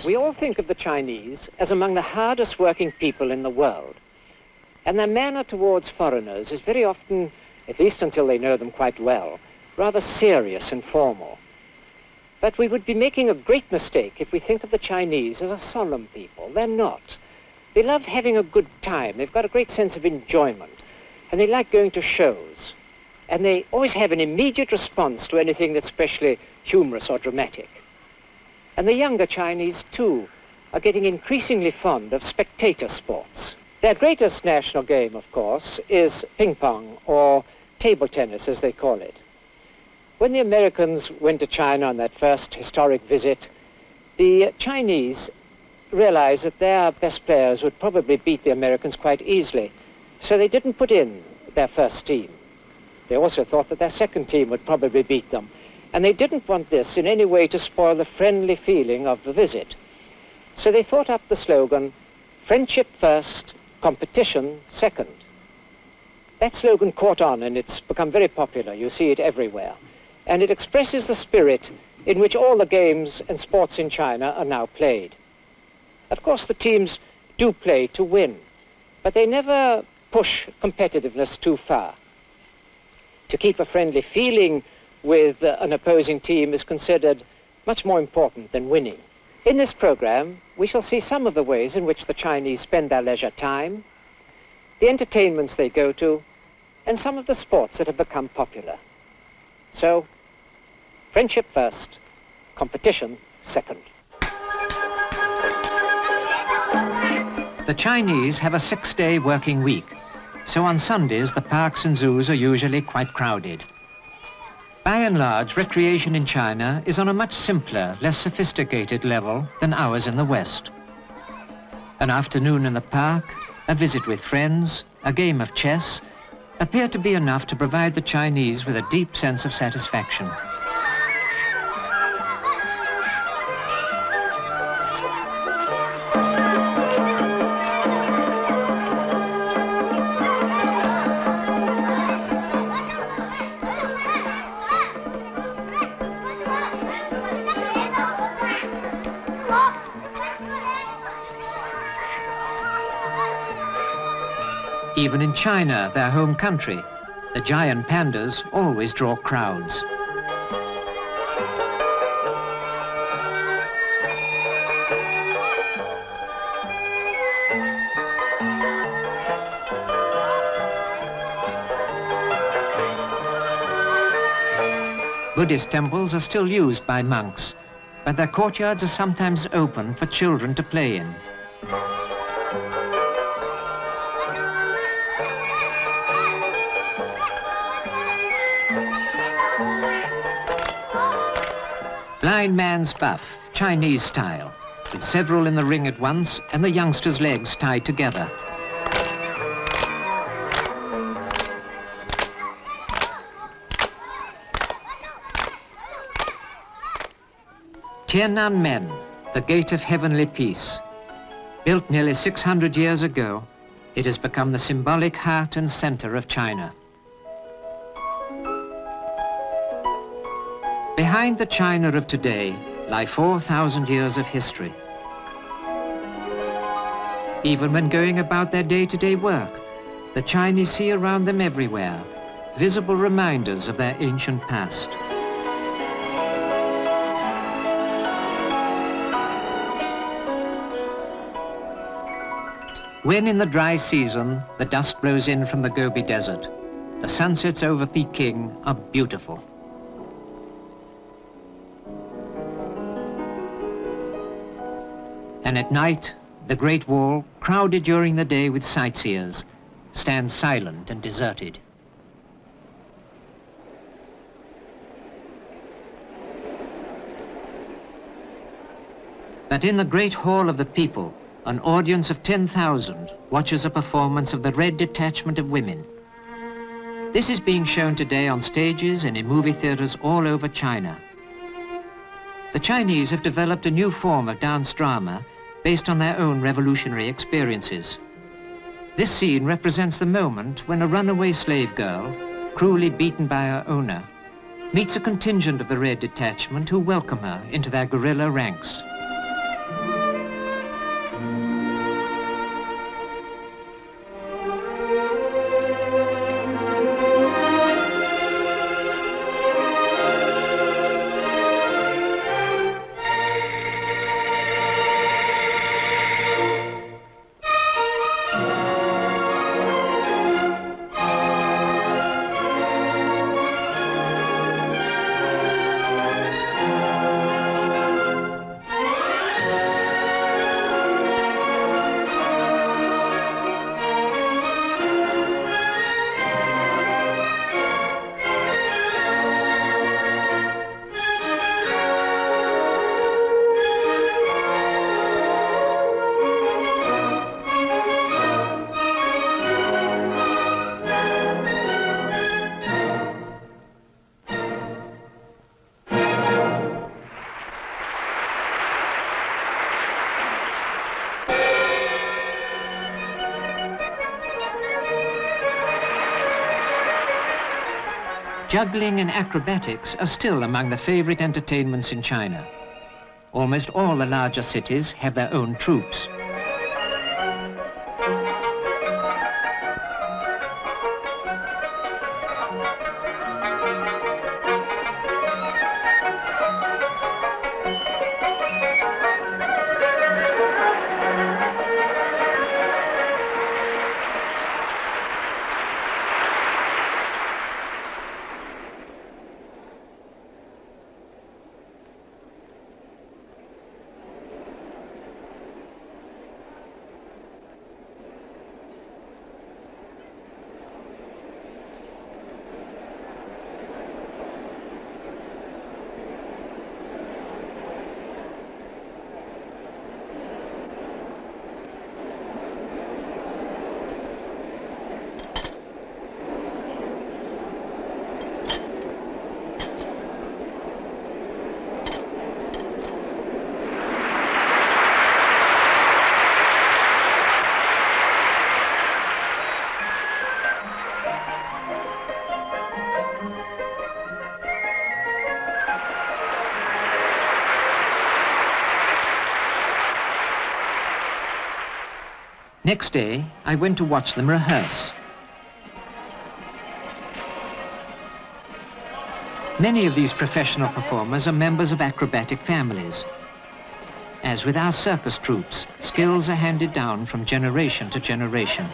We all think of the Chinese as among the hardest working people in the world. And their manner towards foreigners is very often, at least until they know them quite well, rather serious and formal. But we would be making a great mistake if we think of the Chinese as a solemn people. They're not. They love having a good time. They've got a great sense of enjoyment. And they like going to shows. And they always have an immediate response to anything that's especially humorous or dramatic. And the younger Chinese, too, are getting increasingly fond of spectator sports. Their greatest national game, of course, is ping pong, or table tennis, as they call it. When the Americans went to China on that first historic visit, the Chinese realized that their best players would probably beat the Americans quite easily, so they didn't put in their first team. They also thought that their second team would probably beat them. And they didn't want this in any way to spoil the friendly feeling of the visit. So they thought up the slogan, friendship first, competition second. That slogan caught on and it's become very popular. You see it everywhere. And it expresses the spirit in which all the games and sports in China are now played. Of course, the teams do play to win, but they never push competitiveness too far. To keep a friendly feeling with an opposing team is considered much more important than winning. In this program, we shall see some of the ways in which the Chinese spend their leisure time, the entertainments they go to, and some of the sports that have become popular. So, friendship first, competition second. The Chinese have a 6-day working week, so on Sundays the parks and zoos are usually quite crowded. By and large, recreation in China is on a much simpler, less sophisticated level than ours in the West. An afternoon in the park, a visit with friends, a game of chess, appear to be enough to provide the Chinese with a deep sense of satisfaction. Even in China, their home country, the giant pandas always draw crowds. Buddhist temples are still used by monks, but their courtyards are sometimes open for children to play in. Blind man's buff, Chinese style, with several in the ring at once and the youngster's legs tied together. Tiananmen, the gate of heavenly peace. Built nearly 600 years ago, it has become the symbolic heart and center of China. Behind the China of today lie 4,000 years of history. Even when going about their day-to-day work, the Chinese see around them everywhere visible reminders of their ancient past. When in the dry season the dust blows in from the Gobi Desert, the sunsets over Peking are beautiful. And at night, the Great Wall, crowded during the day with sightseers, stands silent and deserted. But in the great hall of the people, an audience of 10,000 watches a performance of the Red Detachment of Women. This is being shown today on stages and in movie theaters all over China. The Chinese have developed a new form of dance drama based on their own revolutionary experiences. This scene represents the moment when a runaway slave girl, cruelly beaten by her owner, meets a contingent of the Red Detachment who welcome her into their guerrilla ranks. Juggling and acrobatics are still among the favorite entertainments in China. Almost all the larger cities have their own troupes. Next day, I went to watch them rehearse. Many of these professional performers are members of acrobatic families. As with our circus troupes, skills are handed down from generation to generation.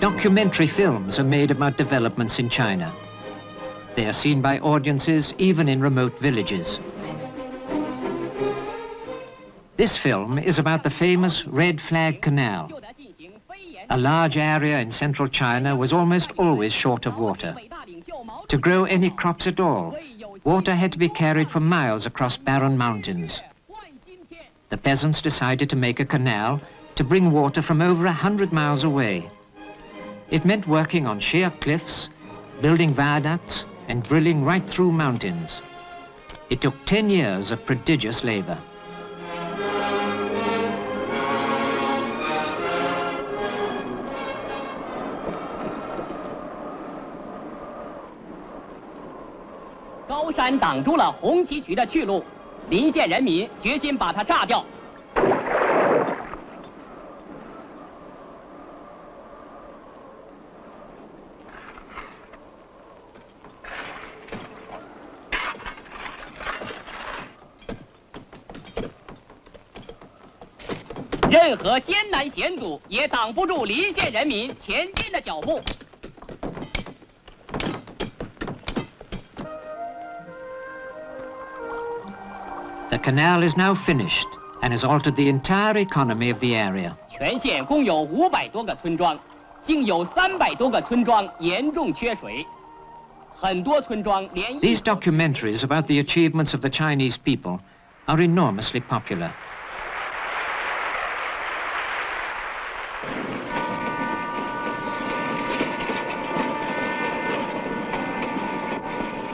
Documentary films are made about developments in China. They are seen by audiences even in remote villages. This film is about the famous Red Flag Canal. A large area in central China was almost always short of water. To grow any crops at all, water had to be carried for miles across barren mountains. The peasants decided to make a canal to bring water from over 100 miles away. It meant working on sheer cliffs, building viaducts, and drilling right through mountains. It took 10 years of prodigious labor.高山挡住了红旗渠的去路，临县人民决心把它炸掉。任何艰难险阻也挡不住邻县人民前进的脚步。 The canal is now finished and has altered the entire economy of the area. 全县共有500多个村庄，竟有300多个村庄严重缺水，很多村庄连。 These documentaries about the achievements of the Chinese people are enormously popular.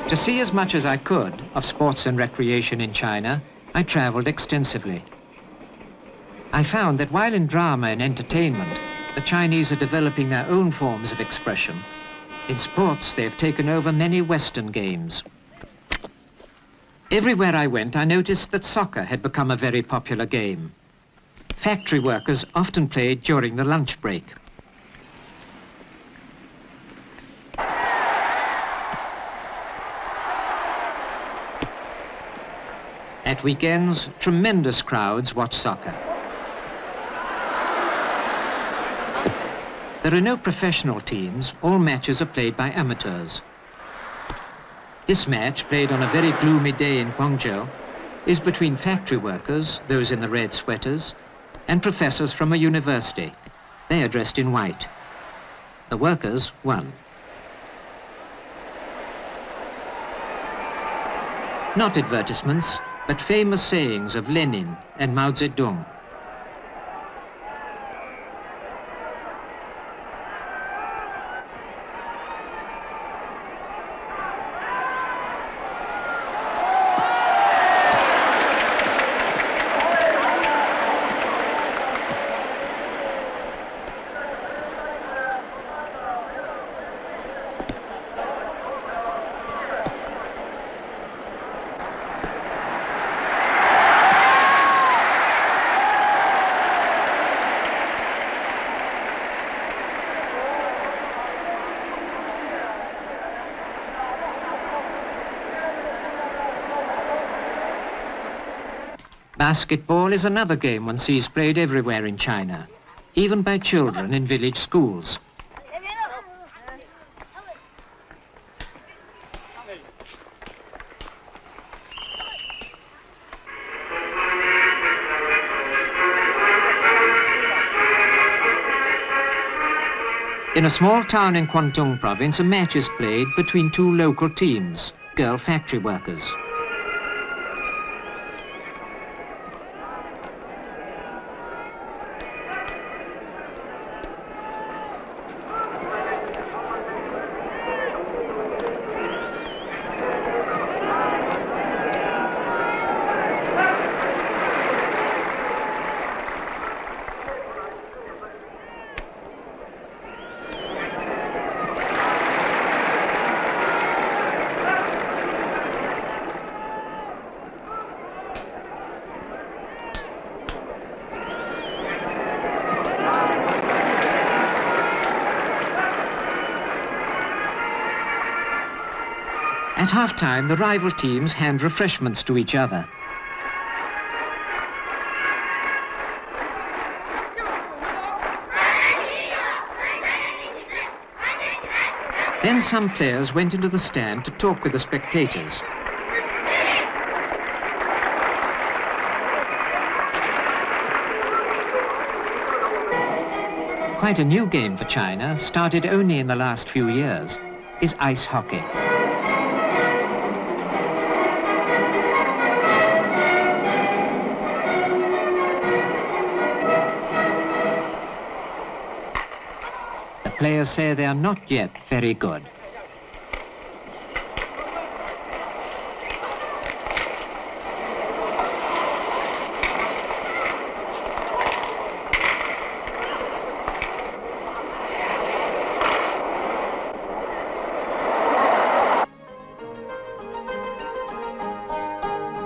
To see as much as I could of sports and recreation in China, I traveled extensively. I found that while in drama and entertainment, the Chinese are developing their own forms of expression, in sports they have taken over many Western games. Everywhere I went, I noticed that soccer had become a very popular game. Factory workers often played during the lunch break. At weekends, tremendous crowds watch soccer. There are no professional teams. All matches are played by amateurs. This match, played on a very gloomy day in Guangzhou, is between factory workers, those in the red sweaters, and professors from a university. They are dressed in white. The workers won. Not advertisements, but famous sayings of Lenin and Mao Zedong. Basketball is another game one sees played everywhere in China, even by children in village schools. In a small town in Guangdong province, a match is played between two local teams, girl factory workers. At half-time, the rival teams hand refreshments to each other. Then some players went into the stand to talk with the spectators. Quite a new game for China, started only in the last few years, is ice hockey. Players say they are not yet very good.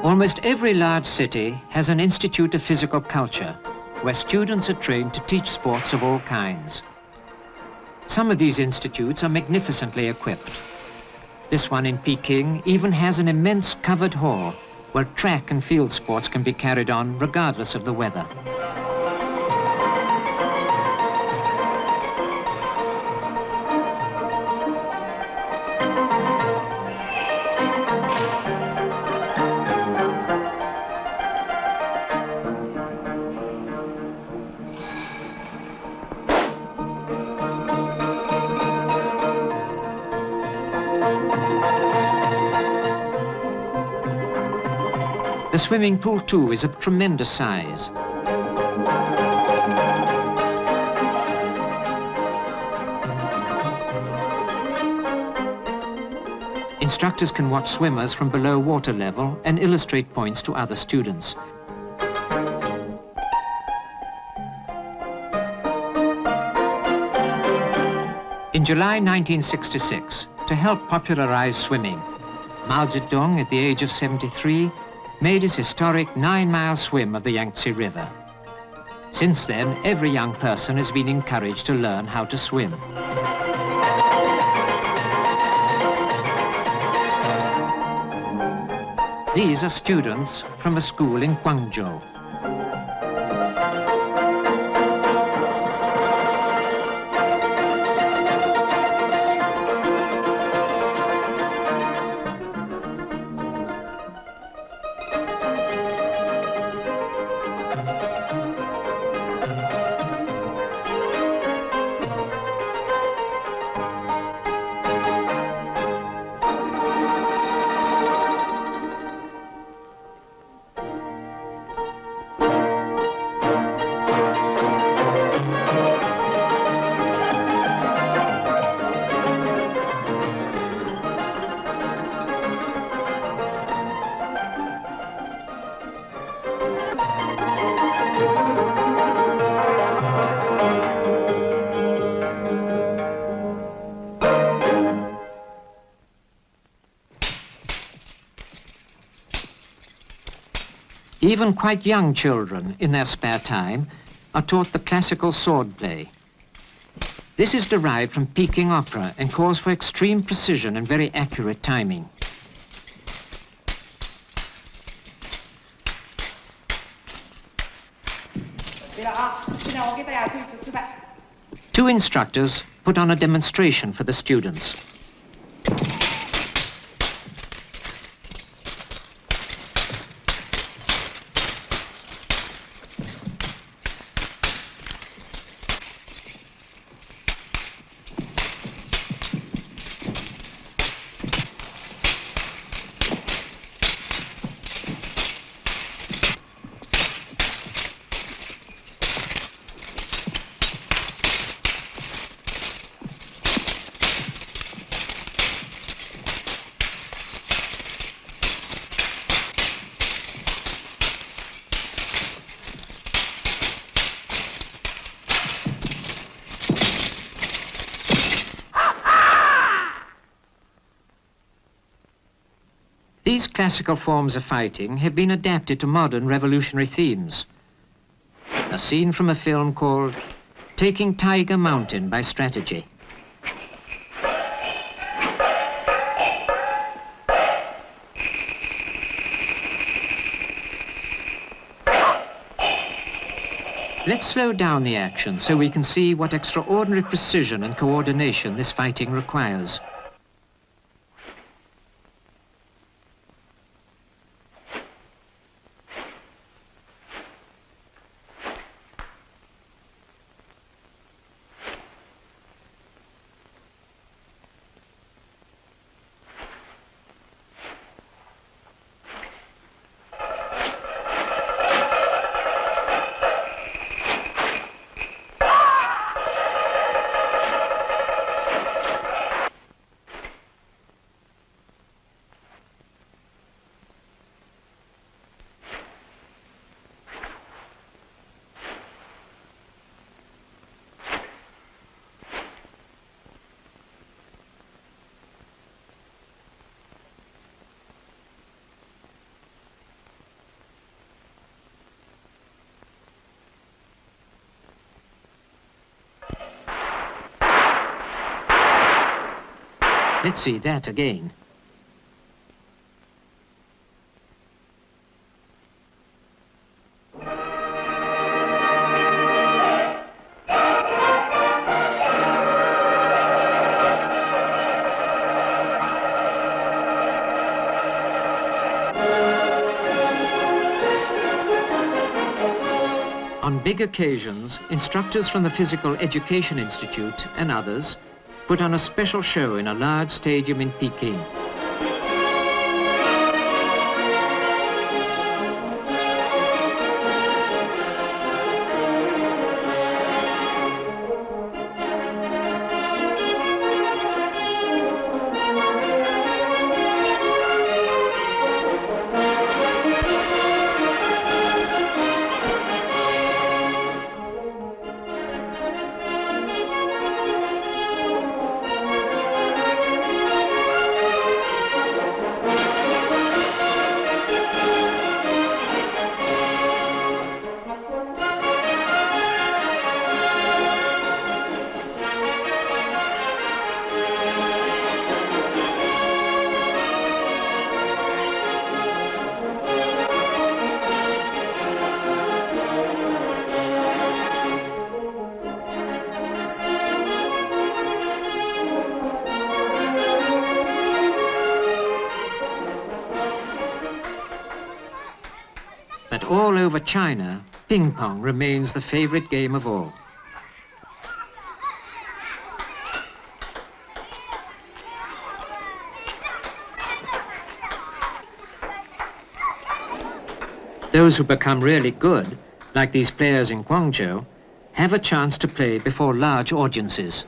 Almost every large city has an institute of physical culture, where students are trained to teach sports of all kinds. Some of these institutes are magnificently equipped. This one in Peking even has an immense covered hall where track and field sports can be carried on regardless of the weather. The swimming pool, too, is of tremendous size. Instructors can watch swimmers from below water level and illustrate points to other students. In July 1966, to help popularize swimming, Mao Zedong, at the age of 73, made his historic 9-mile swim of the Yangtze River. Since then, every young person has been encouraged to learn how to swim. These are students from a school in Guangzhou. Even quite young children, in their spare time, are taught the classical sword play. This is derived from Peking opera and calls for extreme precision and very accurate timing. Two instructors put on a demonstration for the students. These classical forms of fighting have been adapted to modern revolutionary themes. A scene from a film called Taking Tiger Mountain by Strategy. Let's slow down the action so we can see what extraordinary precision and coordination this fighting requires. Let's see that again. On big occasions, instructors from the Physical Education Institute and others put on a special show in a large stadium in Peking. But all over China, ping pong remains the favorite game of all. Those who become really good, like these players in Guangzhou, have a chance to play before large audiences.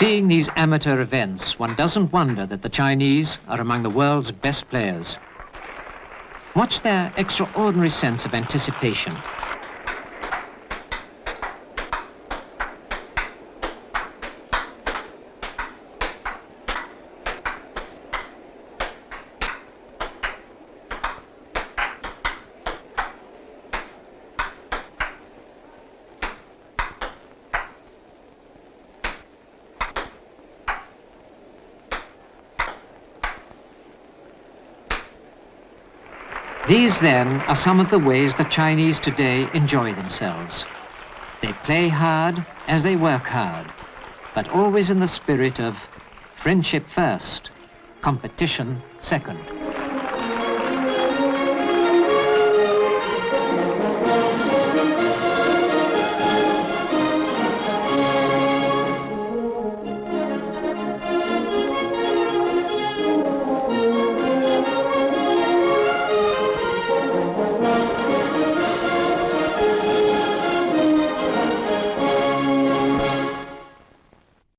Seeing these amateur events, one doesn't wonder that the Chinese are among the world's best players. Watch their extraordinary sense of anticipation. These, then, are some of the ways the Chinese today enjoy themselves. They play hard as they work hard, but always in the spirit of friendship first, competition second.